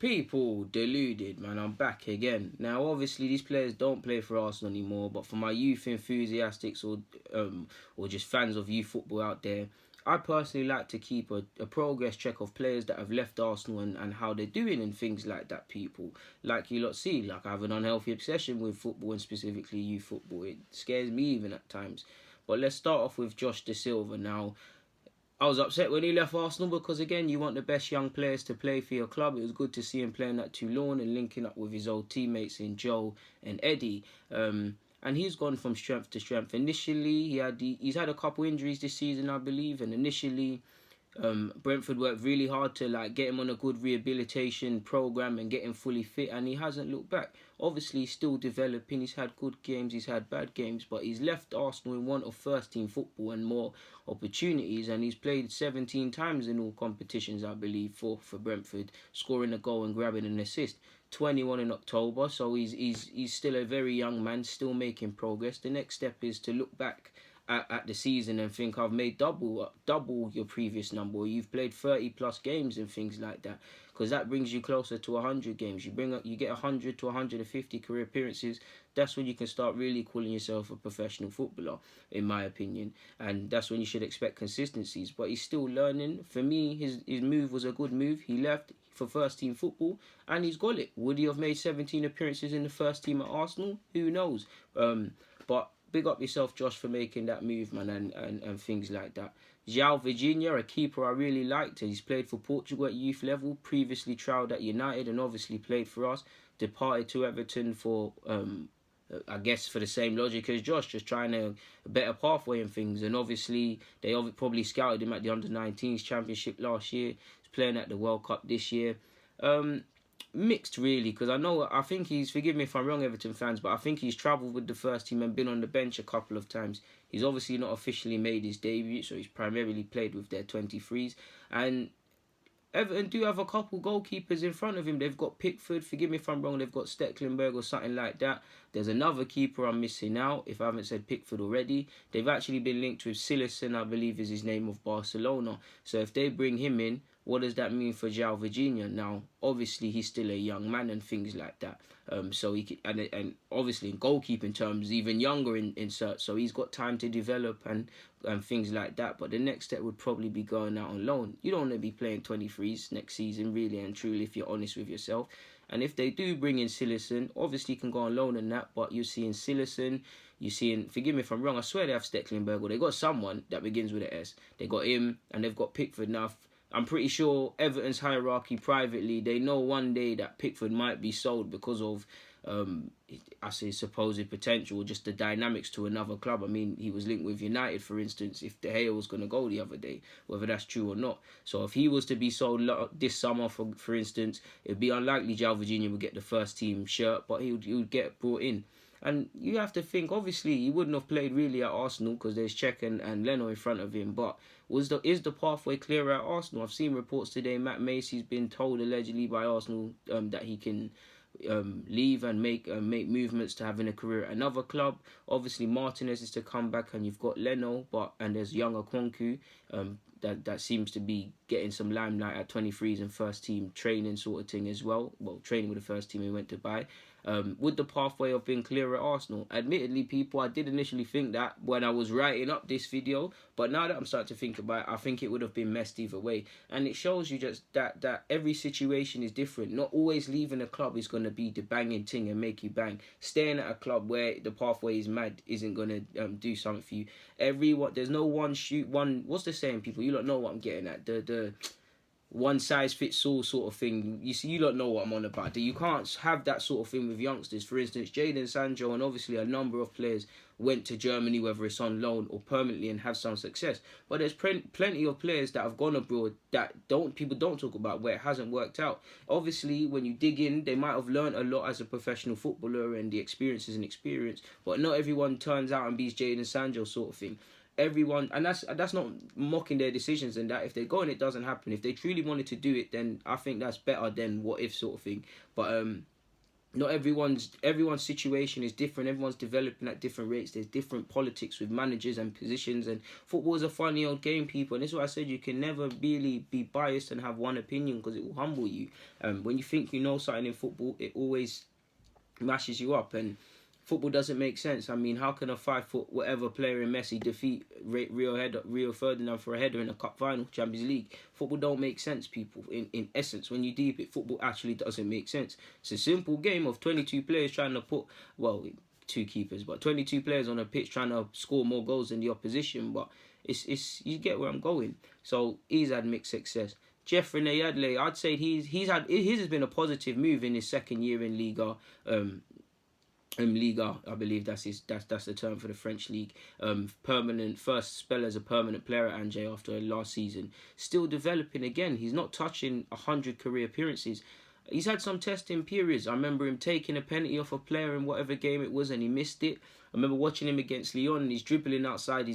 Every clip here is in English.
People, deluded, man. I'm back again. Now, obviously, these players don't play for Arsenal anymore, but for my youth enthusiasts or just fans of youth football out there, I personally like to keep a progress check of players that have left Arsenal and how they're doing and things like that, people. Like you lot see, like I have an unhealthy obsession with football and specifically youth football. It scares me even at times. But let's start off with Josh Da Silva now. I was upset when he left Arsenal because, again, you want the best young players to play for your club. It was good to see him playing at Toulon and linking up with his old teammates in Joe and Eddie. And he's gone from strength to strength. Initially, he's had a couple injuries this season, I believe, and initially Brentford worked really hard to get him on a good rehabilitation program and get him fully fit, and he hasn't looked back. Obviously, he's still developing. He's had good games, he's had bad games, but he's left Arsenal in want of first-team football and more opportunities, and he's played 17 times in all competitions, I believe, for Brentford, scoring a goal and grabbing an assist. 21 in October, so he's still a very young man, still making progress. The next step is to look back at the season and think I've made double your previous number, or you've played 30 plus games and things like that, because that brings you closer to 100 games. You get 100 to 150 career appearances. That's when you can start really calling yourself a professional footballer, in my opinion, and that's when you should expect consistencies. But he's still learning. For me, his move was a good move. He left for first team football and he's got it. Would he have made 17 appearances in the first team at Arsenal? Who knows? But big up yourself, Josh, for making that move, man, and things like that. João Virginia, a keeper I really liked. He's played for Portugal at youth level, previously trialled at United and obviously played for us. Departed to Everton for, I guess, for the same logic as Josh, just trying a better pathway and things. And obviously, they probably scouted him at the Under-19s Championship last year. He's playing at the World Cup this year. Mixed really, because I think he's, forgive me if I'm wrong, Everton fans, but I think he's travelled with the first team and been on the bench a couple of times. He's obviously not officially made his debut, so he's primarily played with their 23s. And Everton do have a couple goalkeepers in front of him. They've got Pickford, forgive me if I'm wrong, they've got Stecklenburg or something like that. There's another keeper I'm missing out, if I haven't said Pickford already. They've actually been linked with Cillessen, I believe is his name, of Barcelona. So if they bring him in, what does that mean for João Virginia? Now, obviously, he's still a young man and things like that. So he can, and obviously in goalkeeping terms, even younger in search. So he's got time to develop and things like that. But the next step would probably be going out on loan. You don't want to be playing 23s next season, really and truly, if you're honest with yourself. And if they do bring in Cillessen, obviously you can go on loan and that. But you're seeing Cillessen, you're seeing, forgive me if I'm wrong, I swear they have Stecklenburg, or they got someone that begins with an S. They got him and they've got Pickford now. I'm pretty sure Everton's hierarchy privately, they know one day that Pickford might be sold because of, I say, supposed potential, or just the dynamics to another club. I mean, he was linked with United, for instance, if De Gea was going to go the other day, whether that's true or not. So if he was to be sold this summer, for instance, it'd be unlikely João Virginia would get the first team shirt, but he would get brought in. And you have to think, obviously, he wouldn't have played really at Arsenal because there's Cech and Leno in front of him. But is the pathway clear at Arsenal? I've seen reports today, Matt Macy's been told allegedly by Arsenal that he can leave and make movements to having a career at another club. Obviously, Martinez is to come back, and you've got Leno, and there's young Okonkwo that seems to be getting some limelight at 23s and first team training sort of thing as well. Well, training with the first team he went to buy. Would the pathway have been clear at Arsenal? Admittedly, people, I did initially think that when I was writing up this video, but now that I'm starting to think about it, I think it would have been messed either way. And it shows you just that every situation is different. Not always leaving a club is going to be the banging thing and make you bang. Staying at a club where the pathway is mad isn't going to do something for you. There's no one, what's the saying, people? You don't know what I'm getting at. The one size fits all sort of thing. You don't know what I'm on about. You can't have that sort of thing with youngsters. For instance, Jadon Sancho and obviously a number of players went to Germany, whether it's on loan or permanently, and have some success. But there's plenty of players that have gone abroad that people don't talk about, where it hasn't worked out. Obviously, when you dig in, they might have learned a lot as a professional footballer, and the experience is an experience. But not everyone turns out and beats Jadon Sancho sort of thing. Everyone, and that's not mocking their decisions and that. If they go and it doesn't happen, if they truly wanted to do it, then I think that's better than what if sort of thing. But not everyone's situation is different. Everyone's developing at different rates. There's different politics with managers and positions, and football is a funny old game, people. And this is why I said you can never really be biased and have one opinion, because it will humble you. When you think you know something in football, it always mashes you up, and football doesn't make sense. I mean, how can a 5 foot whatever player in Messi defeat Rio Ferdinand for a header in a cup final, Champions League? Football don't make sense, people. In essence, when you deep it, football actually doesn't make sense. It's a simple game of 22 players trying to put, well, 2 keepers, but 22 players on a pitch trying to score more goals than the opposition. But it's you get where I'm going. So he's had mixed success. Jeff Reine-Adelaide, I'd say his has been a positive move in his second year in Liga. Liga, I believe that's the term for the French league. Permanent first spell as a permanent player at Angers after last season. Still developing again. He's not touching 100 career appearances. He's had some testing periods. I remember him taking a penalty off a player in whatever game it was, and he missed it. I remember watching him against Lyon, and he's dribbling outside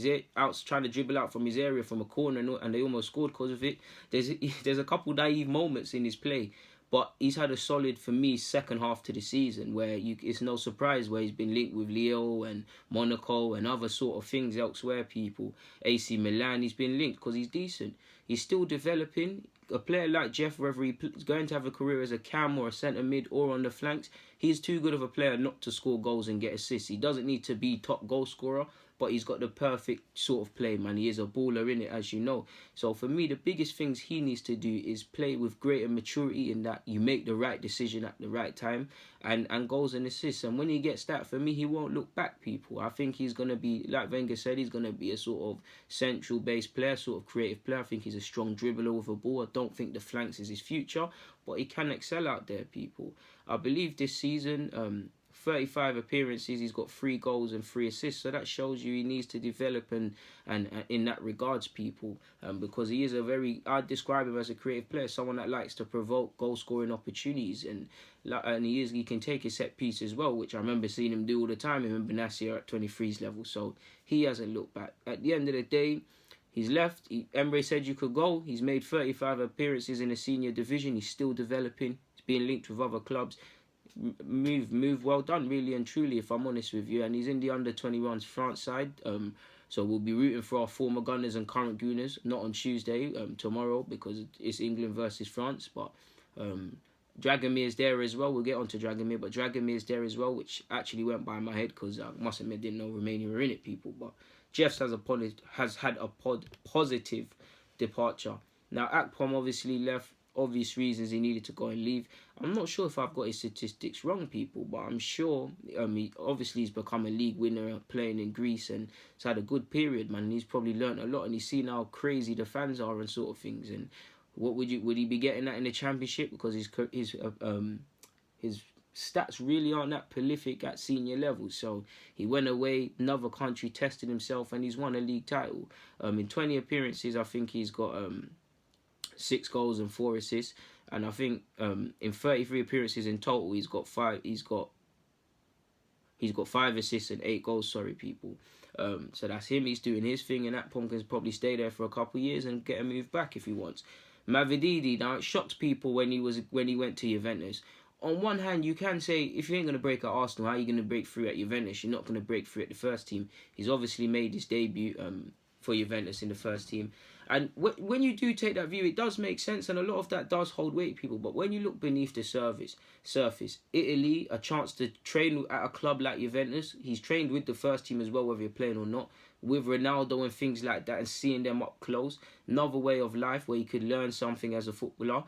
trying to dribble out from his area from a corner, and they almost scored because of it. There's a couple naive moments in his play. But he's had a solid, for me, second half to the season where it's no surprise where he's been linked with Leo and Monaco and other sort of things elsewhere, people. AC Milan, he's been linked because he's decent. He's still developing. A player like Jeff, whether he's going to have a career as a cam or a centre mid or on the flanks, he's too good of a player not to score goals and get assists. He doesn't need to be top goal scorer, but he's got the perfect sort of play, man. He is a baller in it, as you know. So for me, the biggest things he needs to do is play with greater maturity, in that you make the right decision at the right time, and goals and assists. And when he gets that, for me, he won't look back, people. I think he's going to be, like Wenger said, he's going to be a sort of central base player, sort of creative player. I think he's a strong dribbler with a ball. I don't think the flanks is his future, but he can excel out there, people. I believe this season, 35 appearances, he's got 3 goals and 3 assists, so that shows you he needs to develop and in that regards, people, because he is I'd describe him as a creative player, someone that likes to provoke goal scoring opportunities, and he can take a set piece as well, which I remember seeing him do all the time in Benacia at 23's level. So he hasn't looked back. At the end of the day, he's left. Emre said you could go. He's made 35 appearances in the senior division. He's still developing. He's being linked with other clubs. Move well done, really and truly, if I'm honest with you. And he's in the under-21s France side, so we'll be rooting for our former Gunners and current Gooners, not on Tuesday, tomorrow, because it's England versus France. But Dragomir is there as well. We'll get on to Dragomir, but Dragomir is there as well, which actually went by my head because I must admit didn't know Romania were in it, people. But Jeffs has had a positive departure. Now Akpom obviously left. Obvious reasons he needed to go and leave. I'm not sure if I've got his statistics wrong, people, but I'm sure he's become a league winner playing in Greece, and he's had a good period, man. And he's probably learnt a lot, and he's seen how crazy the fans are and sort of things. And what would he be getting that in the Championship? Because his stats really aren't that prolific at senior level. So he went away, another country, tested himself, and he's won a league title. In 20 appearances, I think he's got 6 goals and 4 assists, and I think in 33 appearances in total, he's got 5 assists and 8 goals. Sorry, people. So that's him. He's doing his thing, and Akpom can probably stay there for a couple of years and get a move back if he wants. Mavididi, now it shocked people when he went to Juventus. On one hand, you can say, if you ain't going to break at Arsenal, how are you going to break through at Juventus? You're not going to break through at the first team. He's obviously made his debut for Juventus in the first team. And when you do take that view, it does make sense, and a lot of that does hold weight, people. But when you look beneath the surface, Italy, a chance to train at a club like Juventus. He's trained with the first team as well, whether you're playing or not, with Ronaldo and things like that, and seeing them up close. Another way of life where you could learn something as a footballer.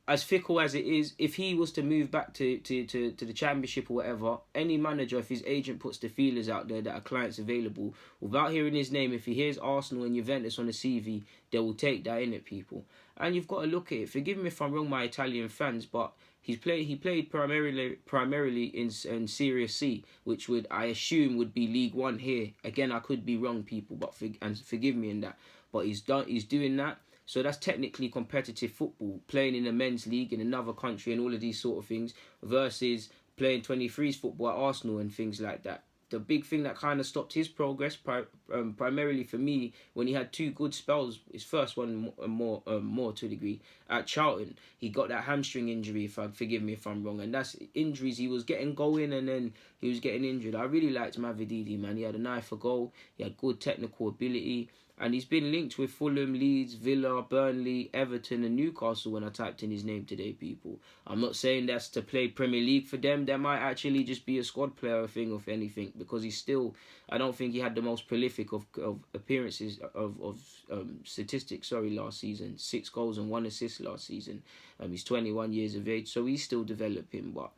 As fickle as it is, if he was to move back to the Championship or whatever, any manager, if his agent puts the feelers out there that a client's available, without hearing his name, if he hears Arsenal and Juventus on the CV, they will take that in it, people. And you've got to look at it. Forgive me if I'm wrong, my Italian fans, but he played primarily in Serie C, which I assume would be League One here. Again, I could be wrong, people, but forgive me in that. But he's doing that. So that's technically competitive football, playing in a men's league in another country and all of these sort of things, versus playing 23s football at Arsenal and things like that. the big thing that kind of stopped his progress, primarily for me, when he had 2 good spells, his first one more to a degree, at Charlton, he got that hamstring injury, forgive me if I'm wrong, and that's injuries. He was getting going and then he was getting injured. I really liked Mavididi, man. He had an eye for goal, he had good technical ability, and he's been linked with Fulham, Leeds, Villa, Burnley, Everton and Newcastle when I typed in his name today, people. I'm not saying that's to play Premier League for them. That might actually just be a squad player thing, if anything, because he's still... I don't think he had the most prolific of appearances, of statistics, last season. 6 goals and 1 assist last season. He's 21 years of age, so he's still developing, but...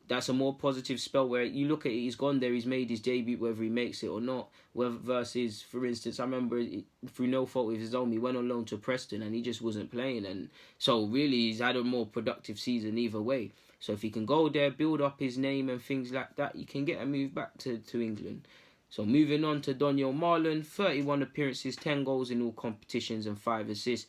That's a more positive spell where you look at it, he's gone there, he's made his debut, whether he makes it or not. Versus, for instance, I remember through no fault of his own, he went on loan to Preston and he just wasn't playing. And so really, he's had a more productive season either way. So if he can go there, build up his name and things like that, you can get a move back to England. So moving on to Donyell Malen, 31 appearances, 10 goals in all competitions and 5 assists.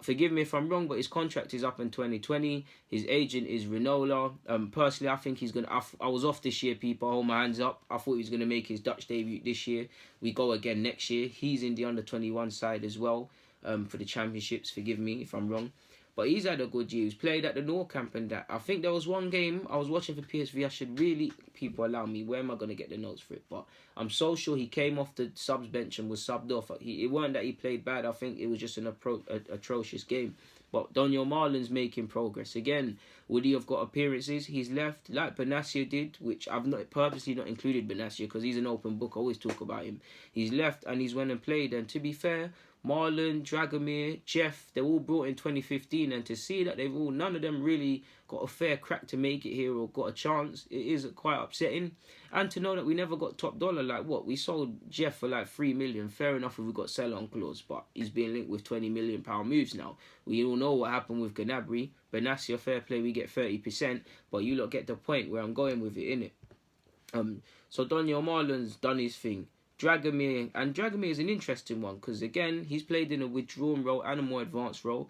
Forgive me if I'm wrong, but his contract is up in 2020. His agent is Reine-Adelaide. Personally, I think he's going to... I was off this year, people. I hold my hands up. I thought he was going to make his Dutch debut this year. We go again next year. He's in the under-21 side as well for the championships. Forgive me if I'm wrong. But he's had a good year. He's played at the Nou Camp and that. I think there was one game I was watching for PSV. I should really... People allow me. Where am I going to get the notes for it? But I'm so sure he came off the subs bench and was subbed off. It weren't that he played bad. I think it was just an atrocious game. But Donyell Malen's making progress. Again, would he have got appearances? He's left like Benassia did, which I've not purposely not included Benassia because he's an open book. I always talk about him. He's left and he's went and played. And to be fair... Marlon, Dragomir, Jeff, they're all brought in 2015, and to see that none of them really got a fair crack to make it here or got a chance, it is quite upsetting. And to know that we never got top dollar, like what? We sold Jeff for like 3 million, fair enough if we got sell-on clause, but he's being linked with £20 million moves now. We all know what happened with Gnabry, Benassia, fair play, we get 30%, but you lot get the point where I'm going with it, innit? So Donyell Malen's done his thing. Dragomir is an interesting one because again he's played in a withdrawn role and a more advanced role.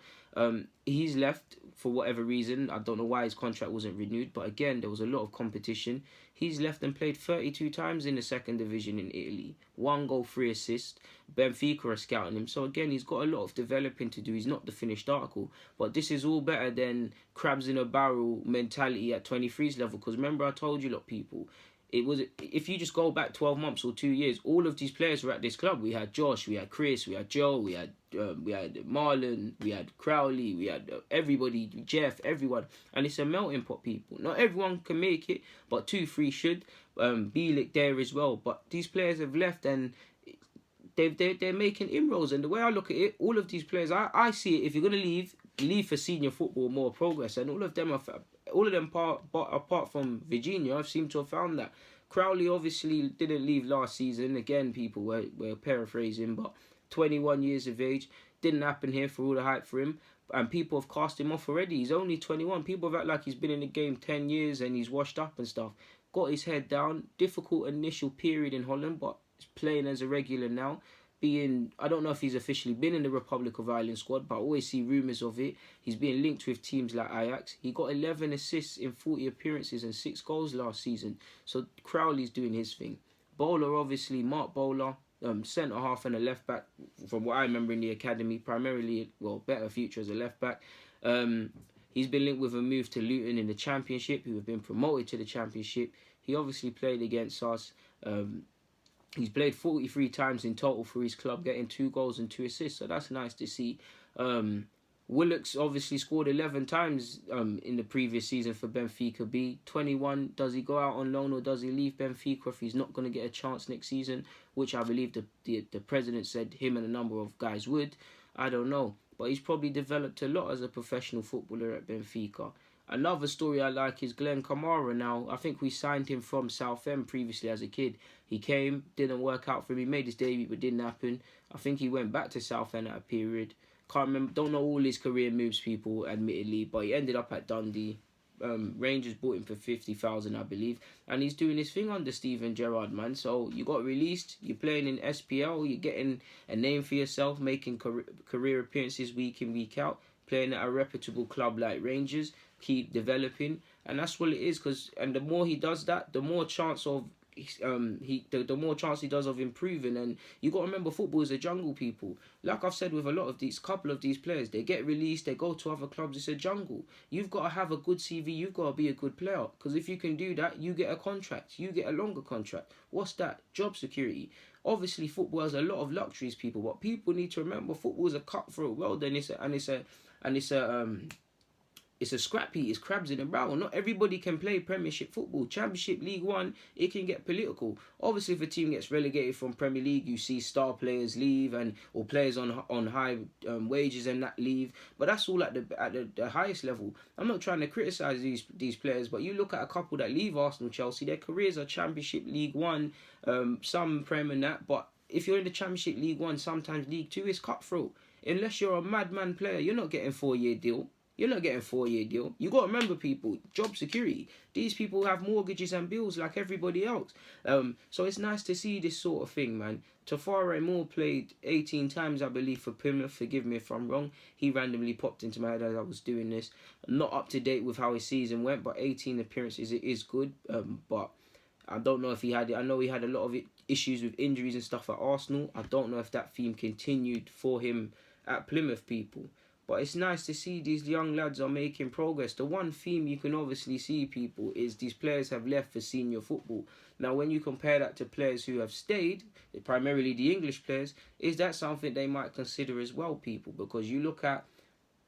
He's left for whatever reason. I don't know why his contract wasn't renewed, but again there was a lot of competition. He's left and played 32 times in the 2nd division in Italy. 1 goal, 3 assists. Benfica are scouting him, so again he's got a lot of developing to do. He's not the finished article, but this is all better than crabs in a barrel mentality at 23's level. Because remember I told you lot, people. It was, if you just go back 12 months or 2 years, all of these players were at this club. We had Josh, we had Chris, we had Joe, we had Marlon, we had Crowley, we had everybody, Jeff, everyone. And it's a melting pot, people. Not everyone can make it, but 2, 3 should. Bielik there as well. But these players have left and they're making inroads. And the way I look at it, all of these players, I see it, if you're going to leave for senior football, more progress. And all of them apart from Virginia, I've seemed to have found that. Crowley obviously didn't leave last season. Again, people were paraphrasing, but 21 years of age. Didn't happen here for all the hype for him. And people have cast him off already. He's only 21. People have acted like he's been in the game 10 years and he's washed up and stuff. Got his head down. Difficult initial period in Holland, but he's playing as a regular now. I don't know if he's officially been in the Republic of Ireland squad, but I always see rumours of it. He's being linked with teams like Ajax. He got 11 assists in 40 appearances and 6 goals last season. So Crowley's doing his thing. Bowler, obviously, Mark Bowler, centre-half and a left-back, from what I remember in the academy, primarily, better future as a left-back. He's been linked with a move to Luton in the Championship, who have been promoted to the Championship. He obviously played against us. He's played 43 times in total for his club, getting 2 goals and 2 assists, so that's nice to see. Willock's obviously scored 11 times in the previous season for Benfica B. 21, does he go out on loan or does he leave Benfica if he's not going to get a chance next season, which I believe the president said him and a number of guys would. I don't know, but he's probably developed a lot as a professional footballer at Benfica. Another story I like is Glenn Kamara now. I think we signed him from Southend previously as a kid. He came, didn't work out for him. He made his debut, but didn't happen. I think he went back to Southend at a period. Can't remember, don't know all his career moves, people, admittedly, but he ended up at Dundee. Rangers bought him for 50,000, I believe, and he's doing his thing under Steven Gerrard, man. So you got released, you're playing in SPL, you're getting a name for yourself, making career appearances week in, week out, playing at a reputable club like Rangers, keep developing, and that's what it is. And the more he does that, the more chance of the more chance he does of improving. And you got to remember, football is a jungle, people. Like I've said with a lot of these, couple of these players, they get released, they go to other clubs. It's a jungle. You've got to have a good CV. You've got to be a good player, because if you can do that, you get a contract. You get a longer contract. What's that? Job security. Obviously, football has a lot of luxuries, people. But people need to remember, football is a cutthroat world, and it's a scrappy, it's crabs in a barrel. Not everybody can play Premiership football. Championship, League One, it can get political. Obviously, if a team gets relegated from Premier League, you see star players leave or players on high wages and that leave. But that's all at the highest level. I'm not trying to criticise these players, but you look at a couple that leave Arsenal, Chelsea, their careers are Championship, League One, some Prem and that. But if you're in the Championship, League One, sometimes League Two, it's cutthroat. Unless you're a madman player, you're not getting 4-year deal. You're not getting a 4-year deal. You got to remember, people, job security. These people have mortgages and bills like everybody else. So it's nice to see this sort of thing, man. Tafari Moore played 18 times, I believe, for Plymouth. Forgive me if I'm wrong. He randomly popped into my head as I was doing this. Not up to date with how his season went, but 18 appearances, it is good. But I don't know if he had it. I know he had a lot of issues with injuries and stuff at Arsenal. I don't know if that theme continued for him at Plymouth, people. But it's nice to see these young lads are making progress. The one theme you can obviously see, people, is these players have left for senior football. Now, when you compare that to players who have stayed, primarily the English players, is that something they might consider as well, people? Because you look at,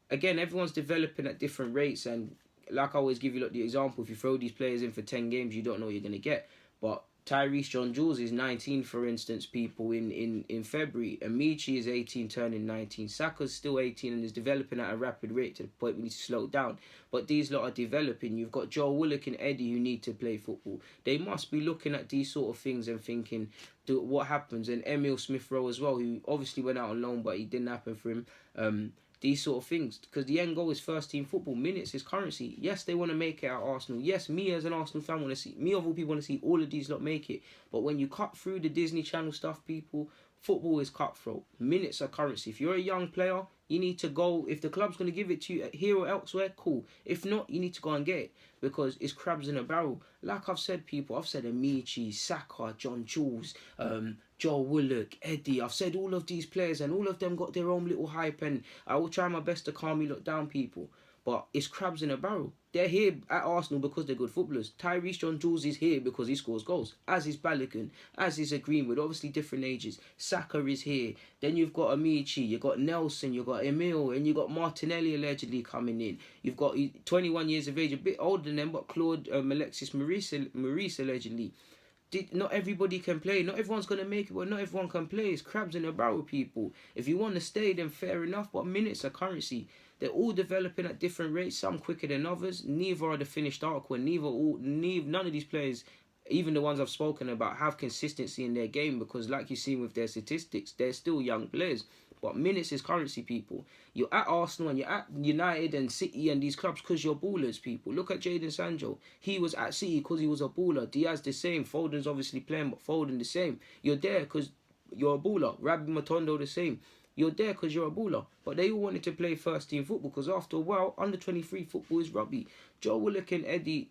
again, everyone's developing at different rates. And like I always give you the example, if you throw these players in for 10 games, you don't know what you're going to get. But Tyrese John-Jules is 19, for instance, people, in February. Amici is 18, turning 19. Saka's still 18 and is developing at a rapid rate to the point we need to slow down. But these lot are developing. You've got Joe Willock and Eddie who need to play football. They must be looking at these sort of things and thinking, what happens? And Emil Smith-Rowe as well, who obviously went out on loan, but it didn't happen for him. These sort of things, because the end goal is first team football. Minutes is currency. Yes, they want to make it at Arsenal. Yes, me as an Arsenal fan me of all people want to see all of these lot make it. But when you cut through the Disney Channel stuff, people, football is cutthroat. Minutes are currency. If you're a young player, you need to go. If the club's going to give it to you here or elsewhere, cool. If not, you need to go and get it, because it's crabs in a barrel. Like I've said, people, I've said Amici, Saka, John-Jules, Joe Willock, Eddie. I've said all of these players, and all of them got their own little hype, and I will try my best to calm you lot down, people. But it's crabs in a barrel. They're here at Arsenal because they're good footballers. Tyrese John-Jules is here because he scores goals. As is Balogun. As is Greenwood. Obviously different ages. Saka is here. Then you've got Amici. You've got Nelson. You've got Emil. And you've got Martinelli allegedly coming in. You've got 21 years of age. A bit older than them, but Claude Alexis Maurice allegedly. Not everybody can play. Not everyone's going to make it, but not everyone can play. It's crabs in a barrel, people. If you want to stay, then fair enough, but minutes are currency. They're all developing at different rates, some quicker than others. Neither are the finished article, and none of these players, even the ones I've spoken about, have consistency in their game, because like you've seen with their statistics, they're still young players. But minutes is currency, people. You're at Arsenal and you're at United and City and these clubs because you're ballers, people. Look at Jadon Sancho. He was at City because he was a baller. Diaz the same. Foden's obviously playing, but Foden the same. You're there because you're a baller. Rabbi Matondo the same. You're there because you're a baller. But they all wanted to play first team football, because after a while, under 23 football is rugby. Joe Willock and Eddie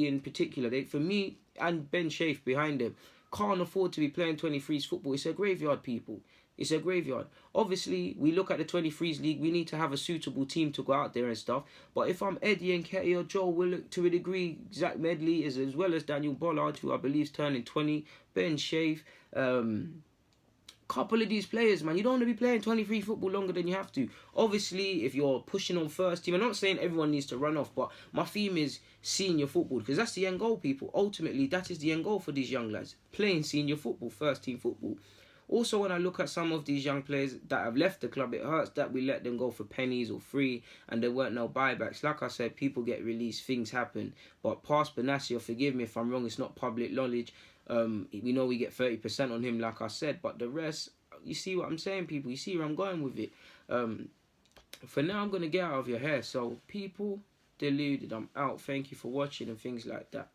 in particular, for me, and Ben Shafe behind them, can't afford to be playing 23s football. It's a graveyard, people. It's a graveyard. Obviously, we look at the 23s league. We need to have a suitable team to go out there and stuff. But if I'm Eddie Nketiah or Joe Willock, to a degree, Zach Medley, as well as Daniel Bollard, who I believe is turning 20, Ben Shafe, couple of these players, man, you don't want to be playing 23 football longer than you have to. Obviously, if you're pushing on first team, I'm not saying everyone needs to run off, but my theme is senior football, because that's the end goal, people. Ultimately, that is the end goal for these young lads, playing senior football, first team football. Also, when I look at some of these young players that have left the club, it hurts that we let them go for pennies or free and there weren't no buybacks. Like I said, people get released, things happen. But past Benatia, forgive me if I'm wrong, it's not public knowledge. We know we get 30% on him, like I said, but the rest, you see what I'm saying, people? You see where I'm going with it. For now, I'm going to get out of your hair. So, people, deluded, I'm out. Thank you for watching and things like that.